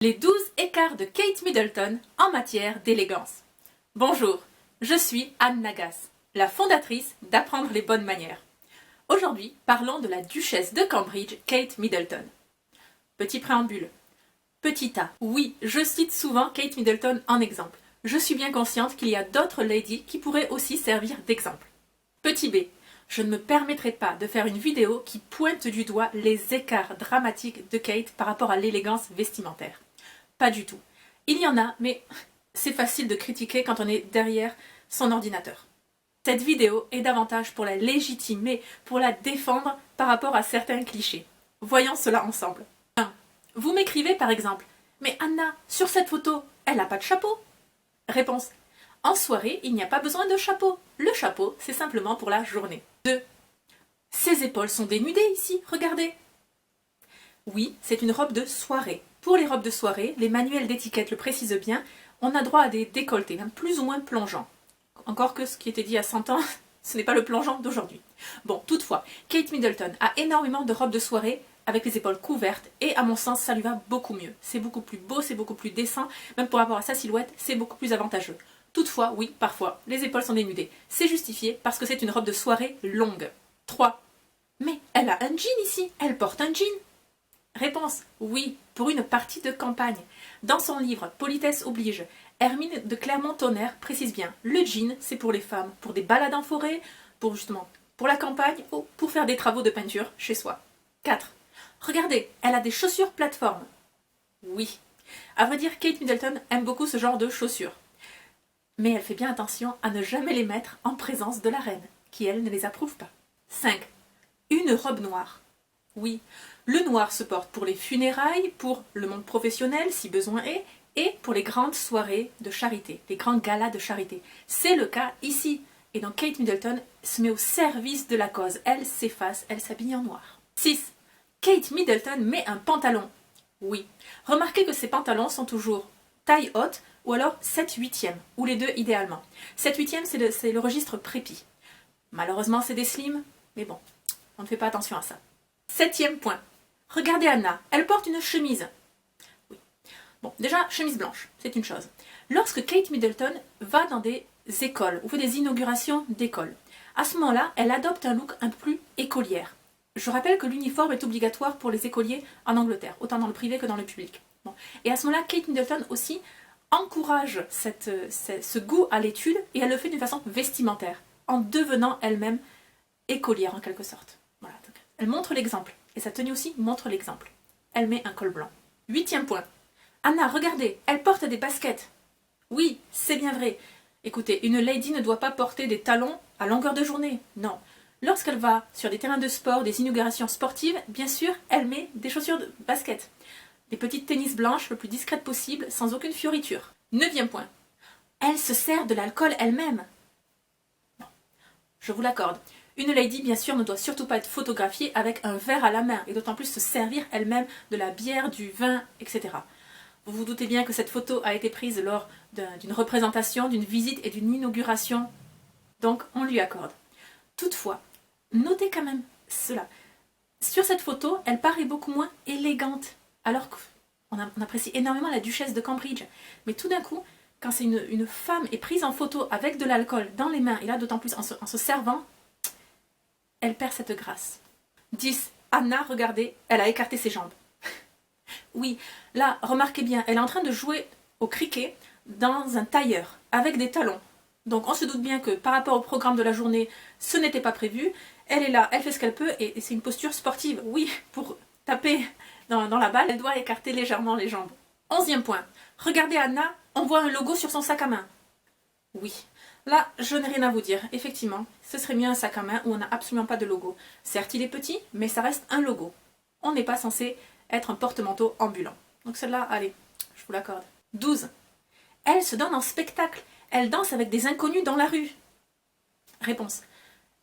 Les 12 écarts de Kate Middleton en matière d'élégance. Bonjour, je suis Anne Nagas, la fondatrice d'Apprendre les bonnes manières. Aujourd'hui, parlons de la duchesse de Cambridge, Kate Middleton. Petit préambule. Petit A. Oui, je cite souvent Kate Middleton en exemple. Je suis bien consciente qu'il y a d'autres ladies qui pourraient aussi servir d'exemple. Petit B. Je ne me permettrai pas de faire une vidéo qui pointe du doigt les écarts dramatiques de Kate par rapport à l'élégance vestimentaire. Pas du tout. Il y en a, mais c'est facile de critiquer quand on est derrière son ordinateur. Cette vidéo est davantage pour la légitimer, pour la défendre par rapport à certains clichés. Voyons cela ensemble. 1. Vous m'écrivez par exemple « Mais Anna, sur cette photo, elle n'a pas de chapeau ?» Réponse. En soirée, il n'y a pas besoin de chapeau. Le chapeau, c'est simplement pour la journée. 2. Ses épaules sont dénudées ici, regardez. Oui, c'est une robe de soirée. Pour les robes de soirée, les manuels d'étiquette le précisent bien, on a droit à des décolletés, même plus ou moins plongeants. Encore que ce qui était dit à 100 ans, ce n'est pas le plongeant d'aujourd'hui. Bon, toutefois, Kate Middleton a énormément de robes de soirée avec les épaules couvertes et à mon sens, ça lui va beaucoup mieux. C'est beaucoup plus beau, c'est beaucoup plus décent, même par rapport à sa silhouette, c'est beaucoup plus avantageux. Toutefois, oui, parfois, les épaules sont dénudées. C'est justifié parce que c'est une robe de soirée longue. 3. Mais elle a un jean ici, elle porte un jean. Réponse, oui, pour une partie de campagne. Dans son livre « Politesse oblige », Hermine de Clermont-Tonnerre précise bien, le jean, c'est pour les femmes, pour des balades en forêt, pour la campagne ou pour faire des travaux de peinture chez soi. 4. Regardez, elle a des chaussures plateforme. Oui. À vrai dire, Kate Middleton aime beaucoup ce genre de chaussures. Mais elle fait bien attention à ne jamais les mettre en présence de la reine, qui elle ne les approuve pas. 5. Une robe noire. Oui, le noir se porte pour les funérailles, pour le monde professionnel si besoin est, et pour les grandes soirées de charité, les grands galas de charité. C'est le cas ici. Et donc Kate Middleton se met au service de la cause. Elle s'efface, elle s'habille en noir. 6. Kate Middleton met un pantalon. Oui. Remarquez que ces pantalons sont toujours taille haute ou alors 7/8e, ou les deux idéalement. 7/8e, c'est le registre prépi. Malheureusement, c'est des slims, mais bon, on ne fait pas attention à ça. 7e point. Regardez Anna, elle porte une chemise. Oui. Bon, déjà, chemise blanche, c'est une chose. Lorsque Kate Middleton va dans des écoles, ou fait des inaugurations d'écoles, à ce moment-là, elle adopte un look un peu plus écolière. Je rappelle que l'uniforme est obligatoire pour les écoliers en Angleterre, autant dans le privé que dans le public. Bon. Et à ce moment-là, Kate Middleton aussi encourage ce goût à l'étude et elle le fait d'une façon vestimentaire, en devenant elle-même écolière en quelque sorte. Voilà. Donc, elle montre l'exemple. Et sa tenue aussi montre l'exemple. Elle met un col blanc. 8e point. Anna, regardez, elle porte des baskets. Oui, c'est bien vrai. Écoutez, une lady ne doit pas porter des talons à longueur de journée. Non. Lorsqu'elle va sur des terrains de sport, des inaugurations sportives, bien sûr, elle met des chaussures de basket. Des petites tennis blanches le plus discrètes possible, sans aucune fioriture. 9e point. Elle se sert de l'alcool elle-même. Bon, je vous l'accorde. Une lady, bien sûr, ne doit surtout pas être photographiée avec un verre à la main, et d'autant plus se servir elle-même de la bière, du vin, etc. Vous vous doutez bien que cette photo a été prise lors d'une représentation, d'une visite et d'une inauguration, donc on lui accorde. Toutefois, notez quand même cela. Sur cette photo, elle paraît beaucoup moins élégante, alors qu'on apprécie énormément la duchesse de Cambridge. Mais tout d'un coup, quand c'est une femme est prise en photo avec de l'alcool dans les mains, et là d'autant plus en se servant, elle perd cette grâce. 10. Anna, regardez, elle a écarté ses jambes. Oui, là, remarquez bien, elle est en train de jouer au cricket dans un tailleur, avec des talons. Donc on se doute bien que par rapport au programme de la journée, ce n'était pas prévu. Elle est là, elle fait ce qu'elle peut, et c'est une posture sportive. Oui, pour taper dans la balle, elle doit écarter légèrement les jambes. 11e point. Regardez Anna, on voit un logo sur son sac à main. Oui. Là, je n'ai rien à vous dire. Effectivement, ce serait mieux un sac à main où on n'a absolument pas de logo. Certes, il est petit, mais ça reste un logo. On n'est pas censé être un porte-manteau ambulant. Donc celle-là, allez, je vous l'accorde. 12. Elle se donne en spectacle. Elle danse avec des inconnus dans la rue. Réponse.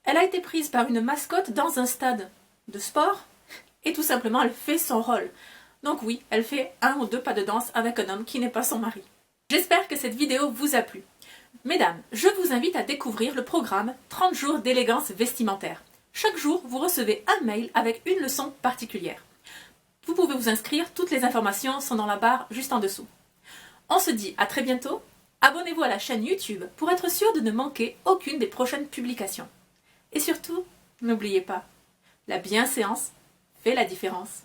Elle a été prise par une mascotte dans un stade de sport et tout simplement, elle fait son rôle. Donc oui, elle fait 1 ou 2 pas de danse avec un homme qui n'est pas son mari. J'espère que cette vidéo vous a plu. Mesdames, je vous invite à découvrir le programme 30 jours d'élégance vestimentaire. Chaque jour, vous recevez un mail avec une leçon particulière. Vous pouvez vous inscrire, toutes les informations sont dans la barre juste en dessous. On se dit à très bientôt. Abonnez-vous à la chaîne YouTube pour être sûr de ne manquer aucune des prochaines publications. Et surtout, n'oubliez pas, la bienséance fait la différence.